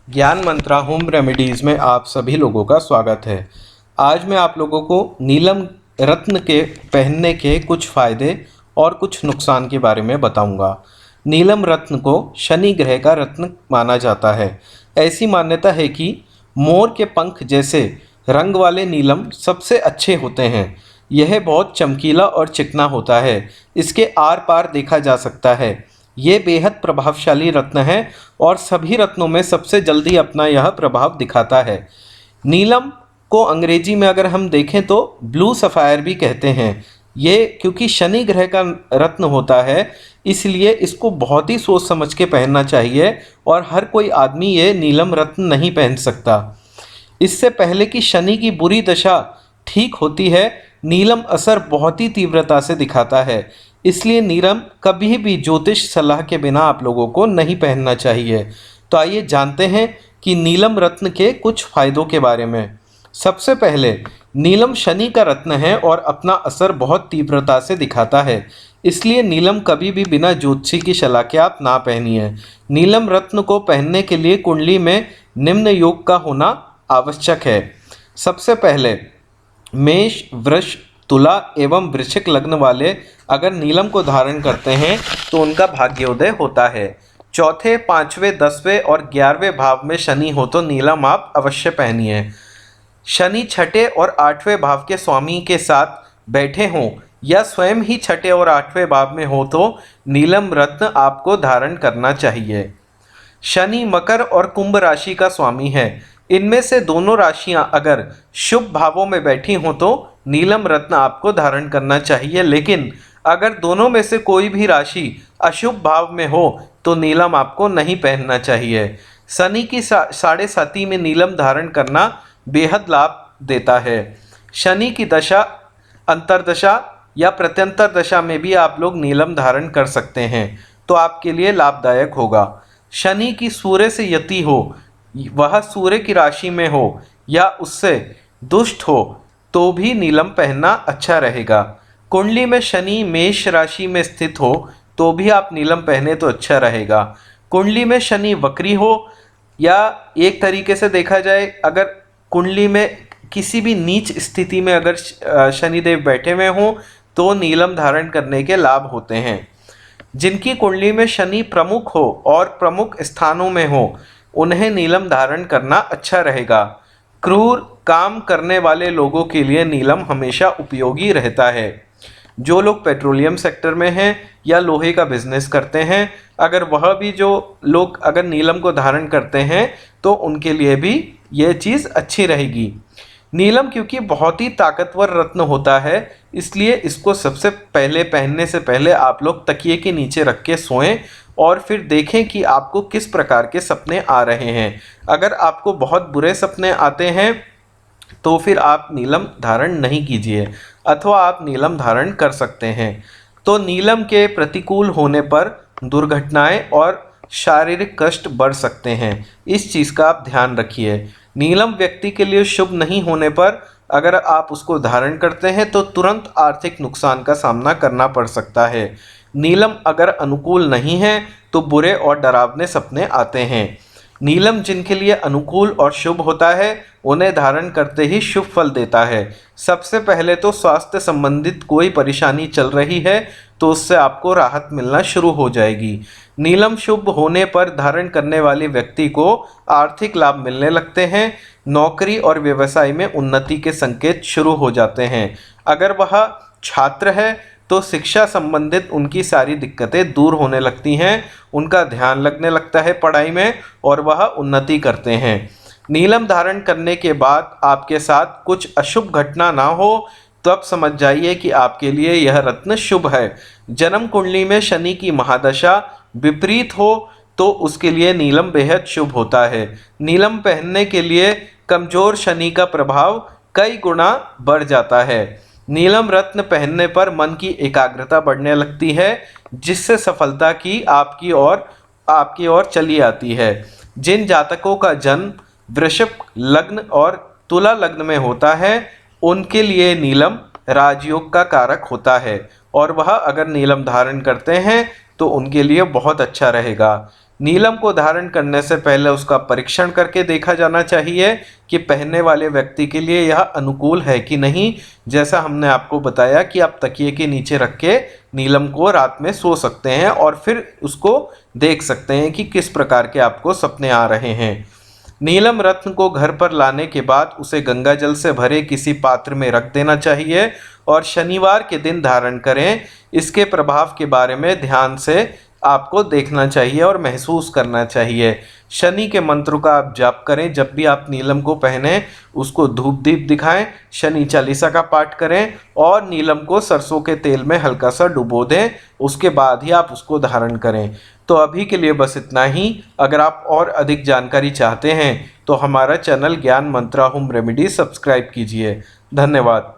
ज्ञान मंत्रा home remedies में आप सभी लोगों का स्वागत है। आज मैं आप लोगों को नीलम रत्न के पहनने के कुछ फ़ायदे और कुछ नुकसान के बारे में बताऊंगा। नीलम रत्न को शनि ग्रह का रत्न माना जाता है। ऐसी मान्यता है कि मोर के पंख जैसे रंग वाले नीलम सबसे अच्छे होते हैं। यह बहुत चमकीला और चिकना होता है। इसके आर पार देखा जा सकता है। ये बेहद प्रभावशाली रत्न है और सभी रत्नों में सबसे जल्दी अपना यह प्रभाव दिखाता है। नीलम को अंग्रेजी में अगर हम देखें तो ब्लू सफ़ायर भी कहते हैं। ये क्योंकि शनि ग्रह का रत्न होता है, इसलिए इसको बहुत ही सोच समझ के पहनना चाहिए और हर कोई आदमी ये नीलम रत्न नहीं पहन सकता। इससे पहले कि शनि की बुरी दशा ठीक होती है, नीलम असर बहुत ही तीव्रता से दिखाता है। इसलिए नीलम कभी भी ज्योतिष सलाह के बिना आप लोगों को नहीं पहनना चाहिए। तो आइए जानते हैं कि नीलम रत्न के कुछ फायदों के बारे में। सबसे पहले, नीलम शनि का रत्न है और अपना असर बहुत तीव्रता से दिखाता है। इसलिए नीलम कभी भी बिना ज्योतिषी की सलाह के आप ना पहनिए। नीलम रत्न को पहनने के लिए कुंडली में निम्न योग का होना आवश्यक है। सबसे पहले, मेष, वृष, तुला एवं वृश्चिक लग्न वाले अगर नीलम को धारण करते हैं तो उनका भाग्योदय होता है। चौथे, पाँचवें, 10वें और 11वें भाव में शनि हो तो नीलम आप अवश्य पहनिए। शनि छठे और 8वें भाव के स्वामी के साथ बैठे हों या स्वयं ही छठे और 8वें भाव में हो तो नीलम रत्न आपको धारण करना चाहिए। शनि मकर और कुंभ राशि का स्वामी है। इनमें से दोनों राशियां अगर शुभ भावों में बैठी हों तो नीलम रत्न आपको धारण करना चाहिए, लेकिन अगर दोनों में से कोई भी राशि अशुभ भाव में हो तो नीलम आपको नहीं पहनना चाहिए। शनि की साढ़े साती में नीलम धारण करना बेहद लाभ देता है। शनि की दशा, अंतरदशा या प्रत्यंतर दशा में भी आप लोग नीलम धारण कर सकते हैं, तो आपके लिए लाभदायक होगा। शनि की सूर्य से यति हो, वह सूर्य की राशि में हो या उससे दुष्ट हो तो भी नीलम पहनना अच्छा रहेगा। कुंडली में शनि मेष राशि में स्थित हो तो भी आप नीलम पहने तो अच्छा रहेगा। कुंडली में शनि वक्री हो या एक तरीके से देखा जाए, अगर कुंडली में किसी भी नीच स्थिति में अगर शनिदेव बैठे हुए हों तो नीलम धारण करने के लाभ होते हैं। जिनकी कुंडली में शनि प्रमुख हो और प्रमुख स्थानों में हो उन्हें नीलम धारण करना अच्छा रहेगा। क्रूर काम करने वाले लोगों के लिए नीलम हमेशा उपयोगी रहता है। जो लोग पेट्रोलियम सेक्टर में हैं या लोहे का बिजनेस करते हैं, अगर वह भी जो लोग अगर नीलम को धारण करते हैं तो उनके लिए भी यह चीज़ अच्छी रहेगी। नीलम क्योंकि बहुत ही ताकतवर रत्न होता है, इसलिए इसको सबसे पहले पहनने से पहले आप लोग तकिए के नीचे रख के सोएं और फिर देखें कि आपको किस प्रकार के सपने आ रहे हैं। अगर आपको बहुत बुरे सपने आते हैं तो फिर आप नीलम धारण नहीं कीजिए, अथवा आप नीलम धारण कर सकते हैं। तो नीलम के प्रतिकूल होने पर दुर्घटनाएं और शारीरिक कष्ट बढ़ सकते हैं। इस चीज़ का आप ध्यान रखिए। नीलम व्यक्ति के लिए शुभ नहीं होने पर अगर आप उसको धारण करते हैं तो तुरंत आर्थिक नुकसान का सामना करना पड़ सकता है। नीलम अगर अनुकूल नहीं है तो बुरे और डरावने सपने आते हैं। नीलम जिनके लिए अनुकूल और शुभ होता है उन्हें धारण करते ही शुभ फल देता है। सबसे पहले तो स्वास्थ्य संबंधित कोई परेशानी चल रही है तो उससे आपको राहत मिलना शुरू हो जाएगी। नीलम शुभ होने पर धारण करने वाले व्यक्ति को आर्थिक लाभ मिलने लगते हैं। नौकरी और व्यवसाय में उन्नति के संकेत शुरू हो जाते हैं। अगर वह छात्र है तो शिक्षा संबंधित उनकी सारी दिक्कतें दूर होने लगती हैं, उनका ध्यान लगने लगता है पढ़ाई में और वह उन्नति करते हैं। नीलम धारण करने के बाद आपके साथ कुछ अशुभ घटना ना हो तब समझ जाइए कि आपके लिए यह रत्न शुभ है। जन्म कुंडली में शनि की महादशा विपरीत हो तो उसके लिए नीलम बेहद शुभ होता है। नीलम पहनने के लिए कमजोर शनि का प्रभाव कई गुना बढ़ जाता है। नीलम रत्न पहनने पर मन की एकाग्रता बढ़ने लगती है, जिससे सफलता की आपकी ओर चली आती है। जिन जातकों का जन्म वृषभ लग्न और तुला लग्न में होता है उनके लिए नीलम राजयोग का कारक होता है और वह अगर नीलम धारण करते हैं तो उनके लिए बहुत अच्छा रहेगा। नीलम को धारण करने से पहले उसका परीक्षण करके देखा जाना चाहिए कि पहनने वाले व्यक्ति के लिए यह अनुकूल है कि नहीं। जैसा हमने आपको बताया कि आप तकिए के नीचे रख के नीलम को रात में सो सकते हैं और फिर उसको देख सकते हैं कि किस प्रकार के आपको सपने आ रहे हैं। नीलम रत्न को घर पर लाने के बाद उसे गंगा जल से भरे किसी पात्र में रख देना चाहिए और शनिवार के दिन धारण करें। इसके प्रभाव के बारे में ध्यान से आपको देखना चाहिए और महसूस करना चाहिए। शनि के मंत्रों का आप जाप करें। जब भी आप नीलम को पहने उसको धूप दीप दिखाएं, शनि चालीसा का पाठ करें और नीलम को सरसों के तेल में हल्का सा डुबो दें। उसके बाद ही आप उसको धारण करें। तो अभी के लिए बस इतना ही। अगर आप और अधिक जानकारी चाहते हैं तो हमारा चैनल ज्ञान मंत्रा होम रेमेडी सब्सक्राइब कीजिए। धन्यवाद।